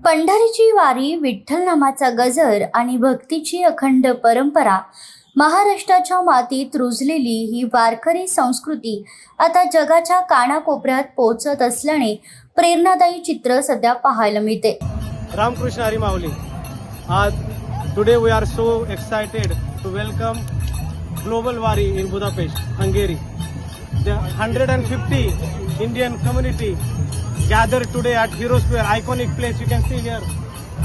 पंढरीची वारी, विठ्ठल नामाचा गजर आणि भक्तीची अखंड परंपरा, महाराष्ट्राच्या मातीत रुजलेली ही वारकरी संस्कृती आता जगाच्या कानाकोपऱ्यात पोहोचत असल्याने प्रेरणादायी चित्र सध्या पाहायला मिळते. रामकृष्ण हरी माऊली. आज today we are so excited to welcome global wari in Budapest, Hungary. The 150 Indian community gathered today at Hero Square, iconic place you can see here,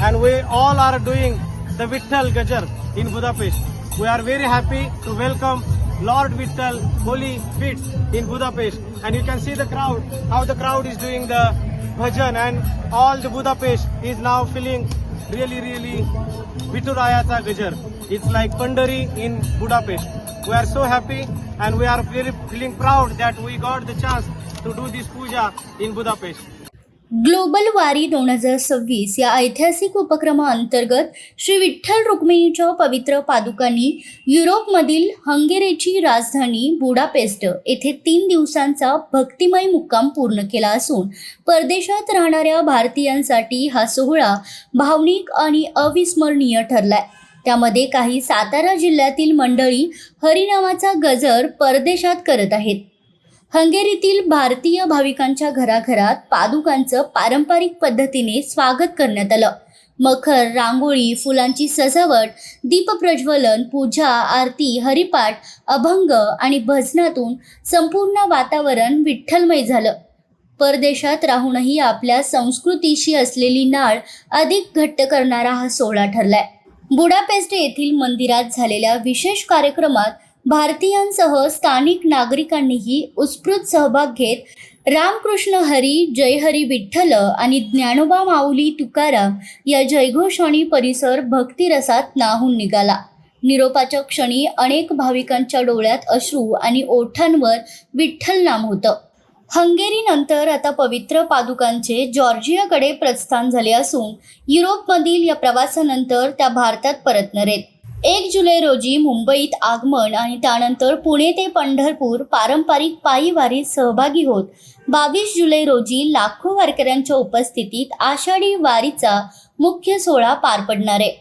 and we all are doing the Vitthal Gajar in Budapest. We are very happy to welcome Lord Vitthal holy feet in Budapest, and you can see the crowd, how the crowd is doing the bhajan, and all the Budapest is now feeling really Vitturayata Gajar. It's like Pandari in Budapest. We are so happy and we are very feeling proud that we got the chance to do this puja in Budapest. Global वारी 2026 या ऐतिहासिक उपक्रमाअंतर्गत श्री विठ्ठल रुक्मिणीच्या पवित्र पादुकांनी युरोपमधील हंगेरीची राजधानी Budapest येथे 3 दिवसांचा भक्तिमय मुक्काम पूर्ण केला असून परदेशात राहणाऱ्या भारतीयांसाठी हा सोहळा भावनिक आणि अविस्मरणीय ठरलाय. त्यामध्ये काही सातारा जिल्ह्यातील मंडळी हरिनामाचा गजर परदेशात करत आहेत. हंगेरीतील भारतीय भाविकांच्या घराघरात पादुकांचं पारंपरिक पद्धतीने स्वागत करण्यात आलं. मखर, रांगोळी, फुलांची सजावट, दीपप्रज्वलन, पूजा, आरती, हरिपाठ, अभंग आणि भजनातून संपूर्ण वातावरण विठ्ठलमय झालं. परदेशात राहूनही आपल्या संस्कृतीशी असलेली नाळ अधिक घट्ट करणारा हा सोहळा ठरलाय. बुडापेस्ट येथील मंदिरात झालेल्या विशेष कार्यक्रमात भारतीयांसह स्थानिक नागरिकांनीही उत्स्फूर्त सहभाग घेत रामकृष्ण हरी, जय हरी विठ्ठल आणि ज्ञानोबा माऊली तुकाराम या जयघोषाने परिसर भक्तिरसात न्हाऊन निघाला. निरोपाच्या क्षणी अनेक भाविकांच्या डोळ्यात अश्रू आणि ओठांवर विठ्ठल नाम होतं. हंगेरीनंतर आता पवित्र पादुकांचे जॉर्जियाकडे प्रस्थान झाले असून युरोपमधील या प्रवासानंतर त्या भारतात परतणार आहेत. 1 जुलै रोजी मुंबईत आगमन आणि त्यानंतर पुणे ते पंढरपूर पारंपरिक पायी वारीत सहभागी होत 22 जुलै रोजी लाखो वारकऱ्यांच्या उपस्थितीत आषाढी वारीचा मुख्य सोहळा पार पडणार आहे.